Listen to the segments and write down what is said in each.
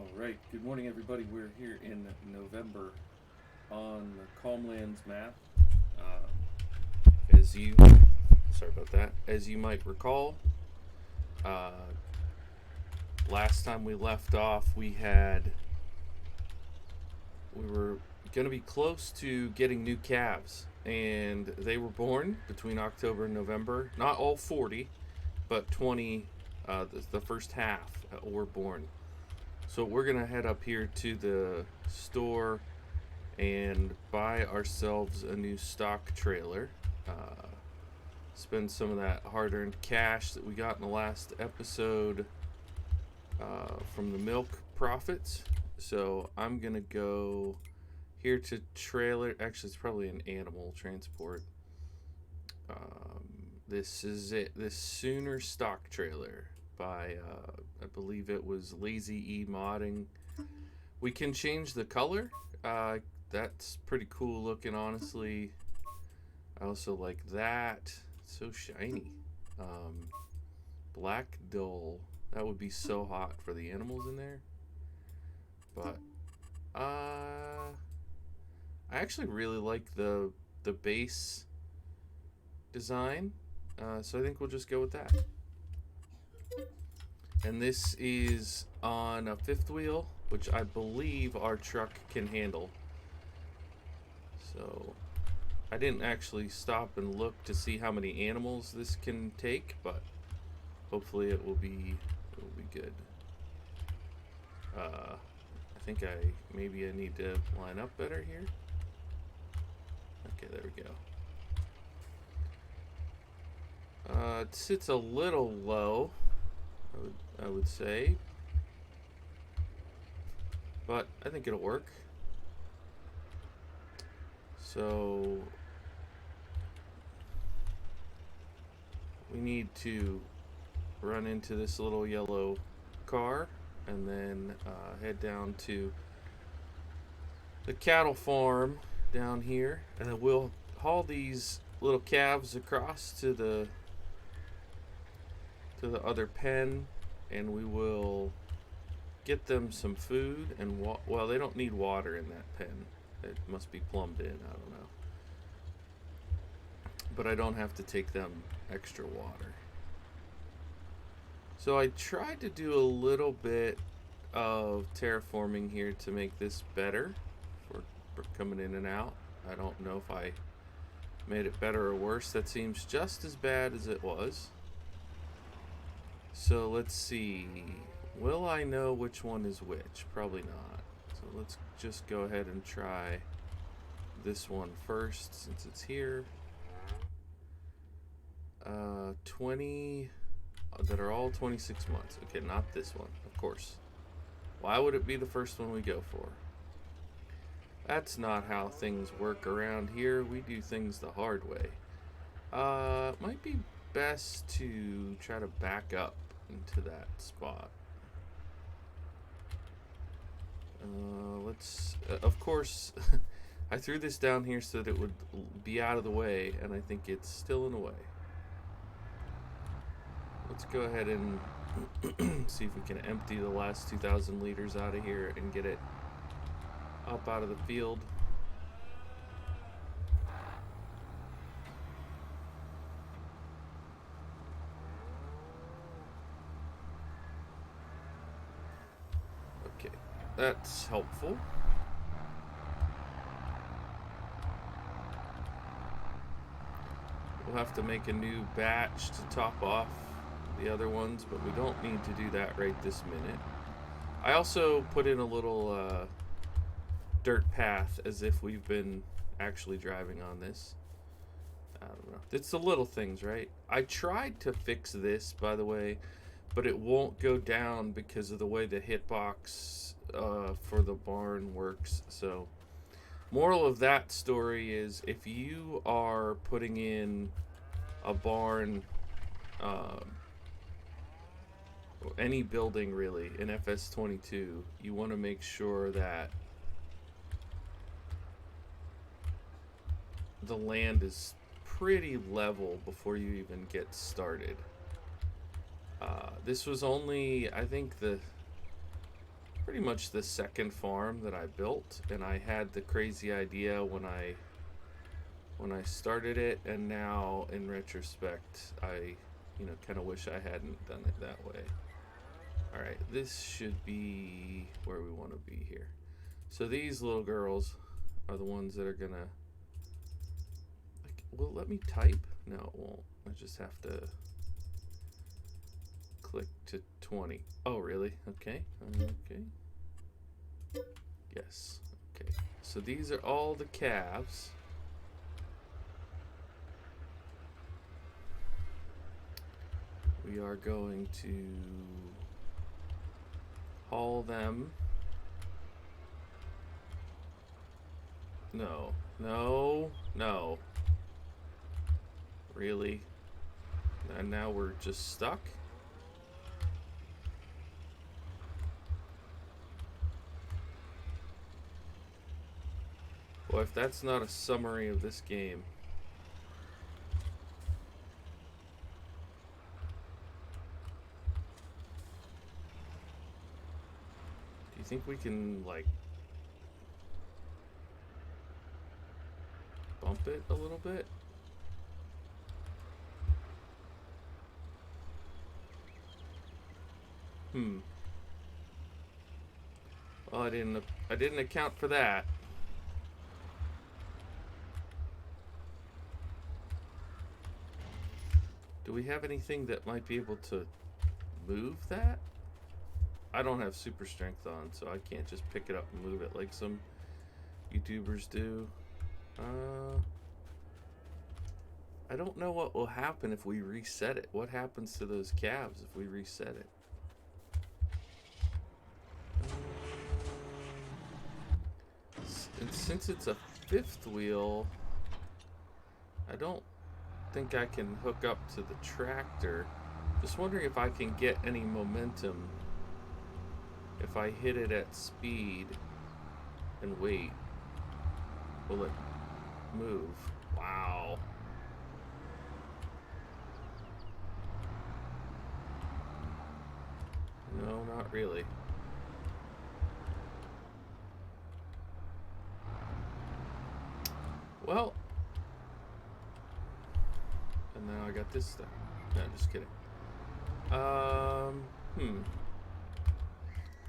All right. Good morning, everybody. We're here in November on the Calmlands map. As you, sorry about that. As you might recall, uh, last time we left off, we were going to be close to getting new calves, and they were born between October and November. Not all 40, but 20. The first half were born. So we're gonna head up here to the store and buy ourselves a new stock trailer. Uh, Spend some of that hard-earned cash that we got in the last episode from the milk profits. So I'm gonna go here to trailer. Actually, it's probably an animal transport. This is it. This Sooner stock trailer by I believe it was Lazy E Modding. We can change the color. Uh, that's pretty cool looking, honestly. I also like that. It's so shiny. Um, Black dull. That would be so hot for the animals in there. But I actually really like the base design. So I think we'll just go with that. And this is on a fifth wheel, which I believe our truck can handle. So I didn't actually stop and look to see how many animals this can take, but hopefully it will be good. I think maybe I need to line up better here. Okay, there we go. It sits a little low, I would say, but I think it'll work. So we need to run into this little yellow car and then head down to the cattle farm down here, and then we'll haul these little calves across to the other pen, and we will get them some food and well, they don't need water in that pen. It must be plumbed in. I don't know, but I don't have to take them extra water. So I tried to do a little bit of terraforming here to make this better for coming in and out. I don't know if I made it better or worse. That seems just as bad as it was. So let's see. Will I know which one is which? Probably not. So let's just go ahead and try this one first since it's here. 20 that are all 26 months. Okay, not this one, of course. Why would it be the first one we go for? That's not how things work around here. We do things the hard way. Might be best to try to back up into that spot. Of course, I threw this down here so that it would be out of the way, and I think it's still in the way. Let's go ahead and see if we can empty the last 2,000 liters out of here and get it up out of the field. Okay, that's helpful. We'll have to make a new batch to top off the other ones, but we don't need to do that right this minute. I also put in a little dirt path as if we've been actually driving on this. I don't know. It's the little things, right? I tried to fix this, by the way, but it won't go down because of the way the hitbox for the barn works. So, moral of that story is if you are putting in a barn, any building really in FS22, you want to make sure that the land is pretty level before you even get started. This was only, I think pretty much the second farm that I built, and I had the crazy idea when I started it, and now in retrospect I kind of wish I hadn't done it that way. All right, this should be where we want to be here. So these little girls are the ones that are gonna, will it let me type? No, it won't. I just have to click to 20. Oh, really? Okay. Okay. Yes. Okay. So these are all the calves. We are going to haul them. No. No. No. Really? And now we're just stuck? Well, if that's not a summary of this game. Do you think we can, like, bump it a little bit? Well, I didn't account for that. Do we have anything that might be able to move that? I don't have super strength on, so I can't just pick it up and move it like some YouTubers do. I don't know what will happen if we reset it. What happens to those calves if we reset it? And since it's a fifth wheel, I don't think I can hook up to the tractor. Just wondering if I can get any momentum if I hit it at speed and wait. Will it move? Wow. No, not really. Well, and now I got this stuff. No, just kidding.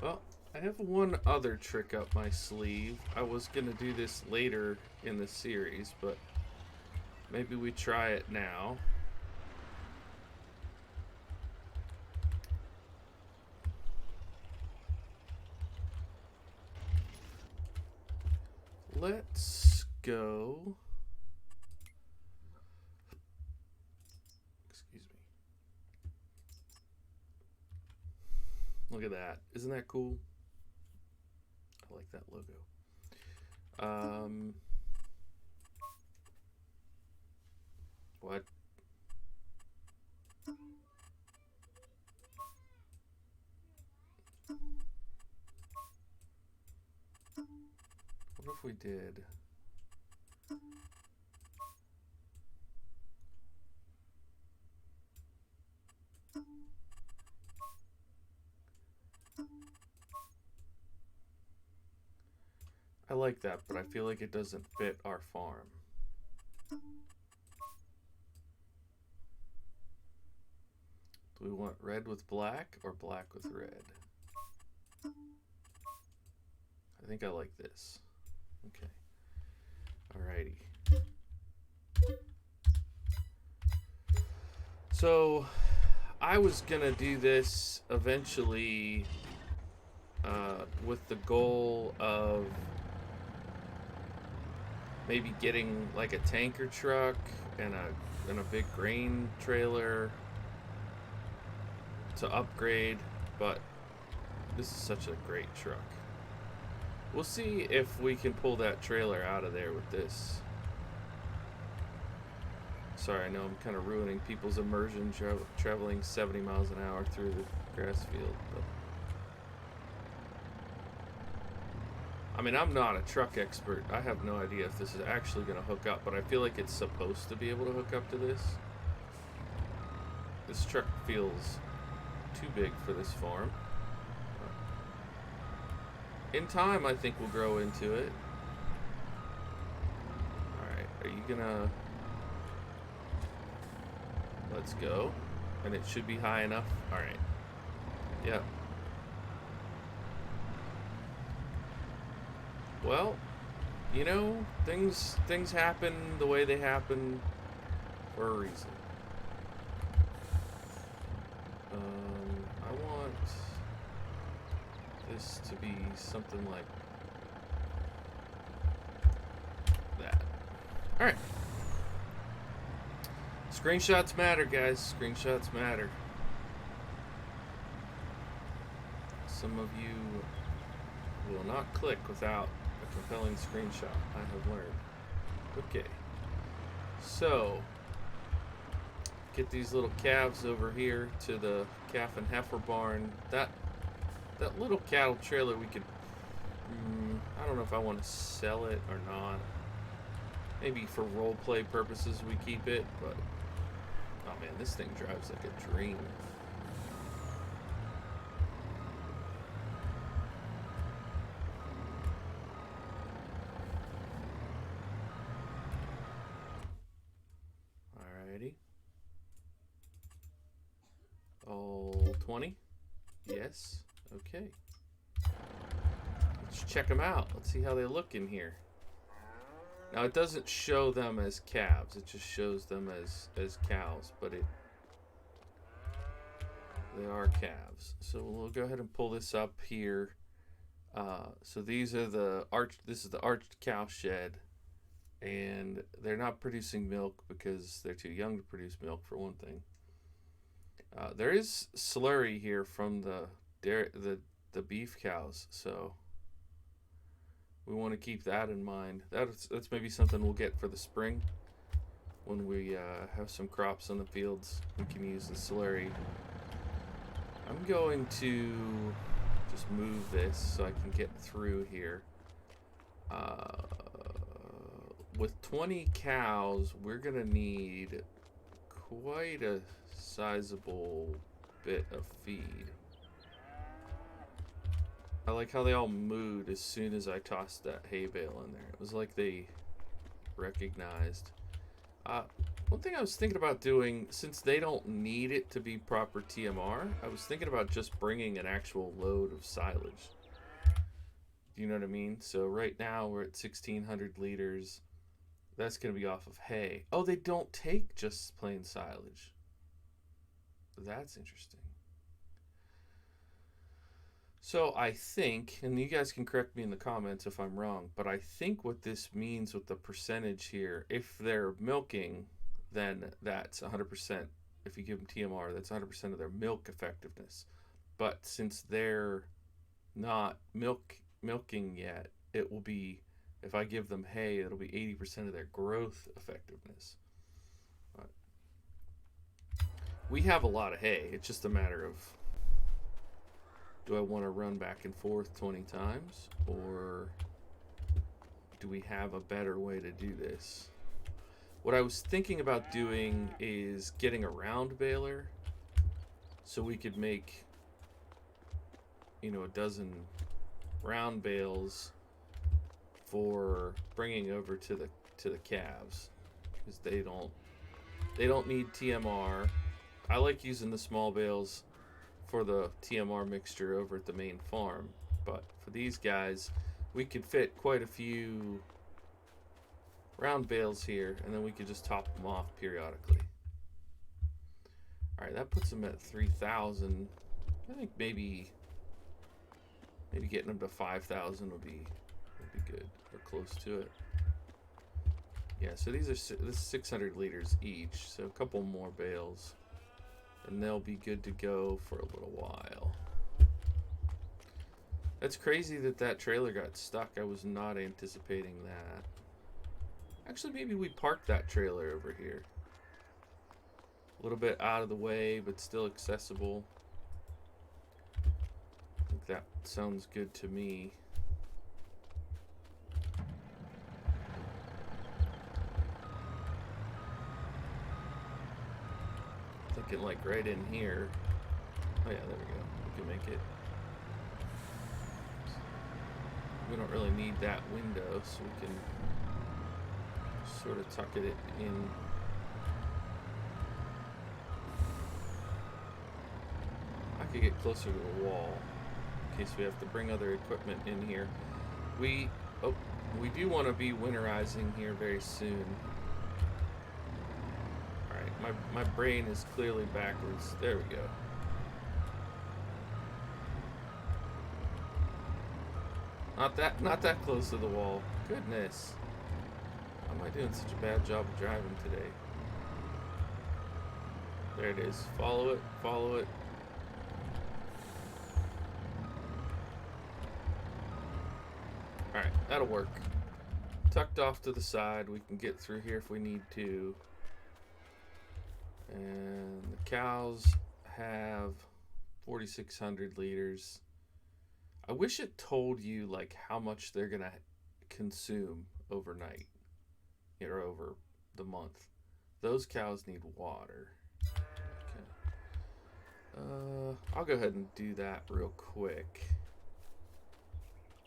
Well, I have one other trick up my sleeve. I was gonna do this later in the series, but maybe we try it now. Let's go. Excuse me. Look at that. Isn't that cool? I like that logo. What? What if we did? I like that, but I feel like it doesn't fit our farm. Do we want red with black or black with red? I think I like this. Okay. Alrighty. So I was gonna do this eventually with the goal of maybe getting like a tanker truck and a big grain trailer to upgrade, but this is such a great truck. We'll see if we can pull that trailer out of there with this. Sorry, I know I'm kind of ruining people's immersion traveling 70 miles an hour through the grass field, but I mean, I'm not a truck expert. I have no idea if this is actually going to hook up, but I feel like it's supposed to be able to hook up to this. This truck feels too big for this farm. in time, I think we'll grow into it. Alright, are you gonna... Let's go. And it should be high enough. Alright. Yep. Well, you know, things happen the way they happen for a reason. I want this to be something like that. Alright. Screenshots matter, guys. Screenshots matter. Some of you will not click without a compelling screenshot, I have learned. Okay. So, get these little calves over here to the calf and heifer barn. That little cattle trailer we could... I don't know if I want to sell it or not. Maybe for roleplay purposes we keep it, but... Oh man, this thing drives like a dream. Alrighty. All 20? Yes. Okay. Let's check them out. Let's see how they look in here. Now it doesn't show them as calves, it just shows them as cows, but they are calves. So we'll go ahead and pull this up here. So these are this is the arched cow shed, and they're not producing milk because they're too young to produce milk, for one thing. There is slurry here from the beef cows, so we want to keep that in mind. That's maybe something we'll get for the spring when we have some crops on the fields. We can use the slurry. I'm going to just move this so I can get through here. With 20 cows, we're going to need quite a sizable bit of feed. I like how they all mooed as soon as I tossed that hay bale in there. It was like they recognized. One thing I was thinking about doing, since they don't need it to be proper TMR, I was thinking about just bringing an actual load of silage. Do you know what I mean? So right now we're at 1,600 liters. That's going to be off of hay. Oh, they don't take just plain silage. That's interesting. So I think, and you guys can correct me in the comments if I'm wrong, but I think what this means with the percentage here, if they're milking, then that's 100%. If you give them TMR, that's 100% of their milk effectiveness. But since they're not milking yet, it will be, if I give them hay, it'll be 80% of their growth effectiveness. But we have a lot of hay. It's just a matter of, do I want to run back and forth 20 times, or do we have a better way to do this? What I was thinking about doing is getting a round baler so we could make, a dozen round bales for bringing over to the calves, because they don't need TMR. I like using the small bales for the TMR mixture over at the main farm, but for these guys we could fit quite a few round bales here, and then we could just top them off periodically. Alright, that puts them at 3,000. I think maybe getting them to 5,000 would be good, or close to it. Yeah, so this is 600 liters each, so a couple more bales, and they'll be good to go for a little while. That's crazy that trailer got stuck. I was not anticipating that. Actually, maybe we park that trailer over here. A little bit out of the way, but still accessible. I think that sounds good to me. Thinking like right in here. Oh yeah, there we go. We can make it. We don't really need that window, so we can sort of tuck it in. I could get closer to the wall in case we have to bring other equipment in here. We do want to be winterizing here very soon. Alright, my brain is clearly backwards. There we go. Not that close to the wall. Goodness. How am I doing such a bad job of driving today? There it is. Follow it, follow it. Alright, that'll work. Tucked off to the side. We can get through here if we need to. And the cows have 4,600 liters. I wish it told you like how much they're gonna consume overnight or over the month. Those cows need water. Okay. I'll go ahead and do that real quick.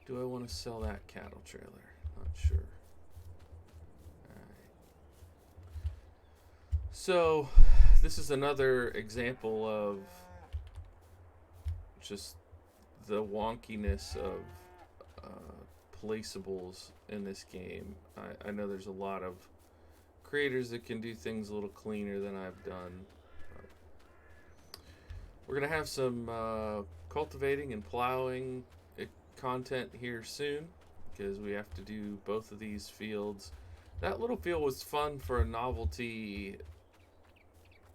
Do I want to sell that cattle trailer? Not sure. Alright. So, this is another example of just the wonkiness of placeables in this game. I know there's a lot of creators that can do things a little cleaner than I've done. We're going to have some cultivating and plowing content here soon because we have to do both of these fields. That little field was fun for a novelty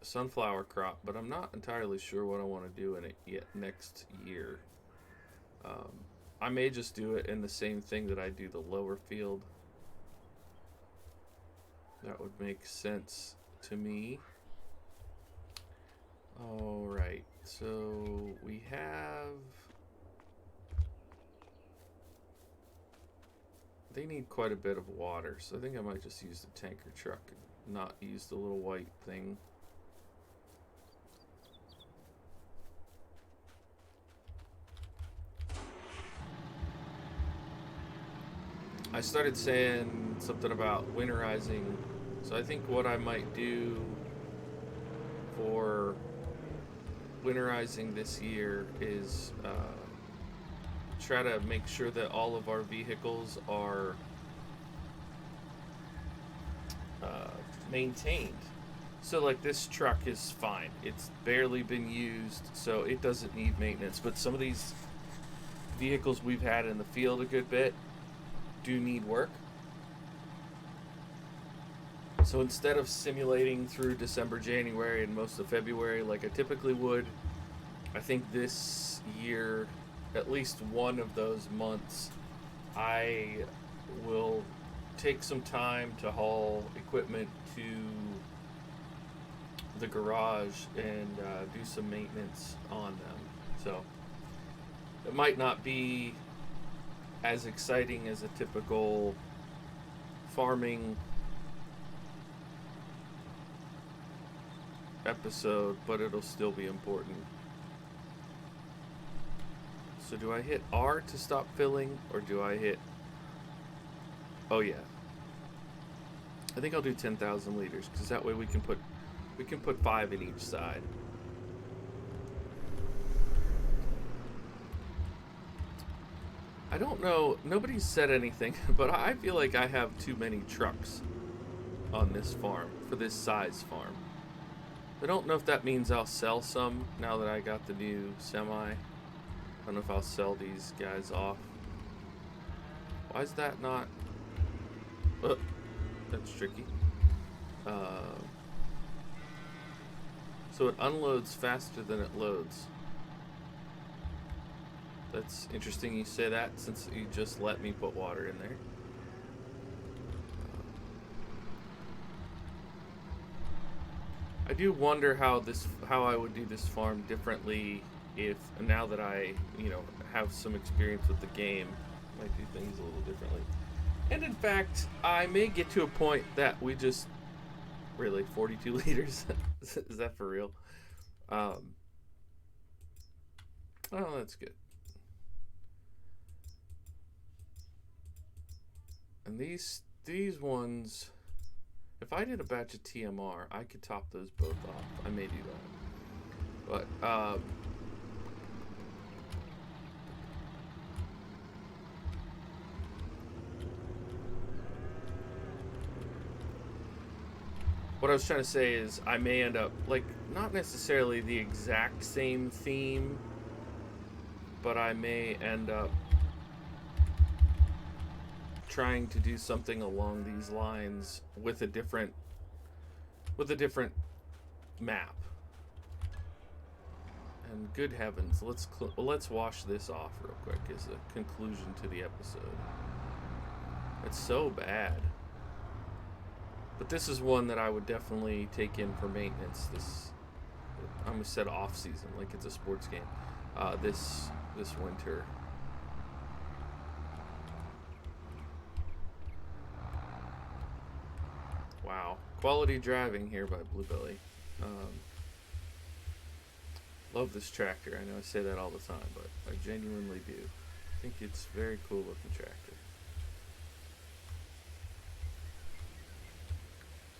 sunflower crop, but I'm not entirely sure what I want to do in it yet next year. I may just do it in the same thing that I do the lower field. That would make sense to me. Alright, so we have... They need quite a bit of water, so I think I might just use the tanker truck and not use the little white thing. I started saying something about winterizing, so I think what I might do for winterizing this year is try to make sure that all of our vehicles are maintained. So like this truck is fine. It's barely been used, so it doesn't need maintenance. But some of these vehicles we've had in the field a good bit do need work. So instead of simulating through December, January, and most of February like I typically would, I think this year, at least one of those months, I will take some time to haul equipment to the garage and do some maintenance on them. So it might not be as exciting as a typical farming episode, but it'll still be important. So do I hit R to stop filling, or do I hit... Oh yeah. I think I'll do 10,000 liters, because that way we can put 5 in each side. I don't know, nobody's said anything, but I feel like I have too many trucks on this farm, for this size farm. I don't know if that means I'll sell some now that I got the new semi. I don't know if I'll sell these guys off. Why is that not... Oh, that's tricky. So it unloads faster than it loads. That's interesting you say that, since you just let me put water in there. I do wonder how I would do this farm differently if, now that I, have some experience with the game, I might do things a little differently. And in fact, I may get to a point that we just, really, 42 liters? Is that for real? Oh, that's good. And these ones, if I did a batch of TMR, I could top those both off. I may do that. But what I was trying to say is I may end up, like, not necessarily the exact same theme, but I may end up trying to do something along these lines with a different map. And good heavens, let's wash this off real quick as a conclusion to the episode. It's so bad. But this is one that I would definitely take in for maintenance. I almost said off season, like it's a sports game. This winter. Wow, quality driving here by Bluebelly. Love this tractor. I know I say that all the time, but I genuinely do. I think it's a very cool looking tractor.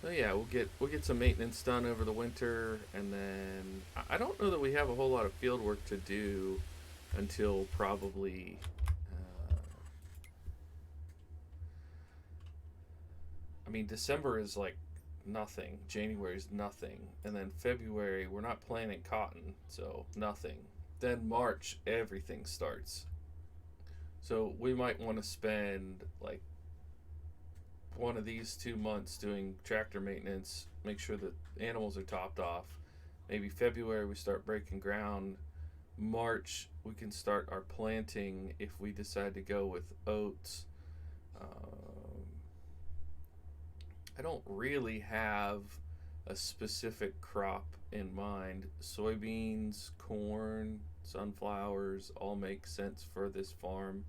So yeah, we'll get some maintenance done over the winter, and then I don't know that we have a whole lot of field work to do until probably I mean December is like nothing, January is nothing, and then February we're not planting cotton, so nothing. Then March everything starts. So we might want to spend like one of these 2 months doing tractor maintenance, make sure that animals are topped off. Maybe February we start breaking ground. March we can start our planting if we decide to go with oats. I don't really have a specific crop in mind. Soybeans, corn, sunflowers all make sense for this farm.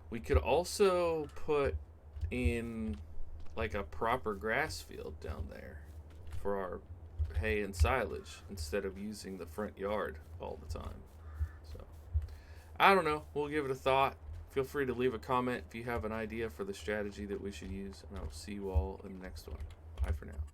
We could also put in like a proper grass field down there for our hay and silage instead of using the front yard all the time. So I don't know. We'll give it a thought. Feel free to leave a comment if you have an idea for the strategy that we should use, and I will see you all in the next one. Bye for now.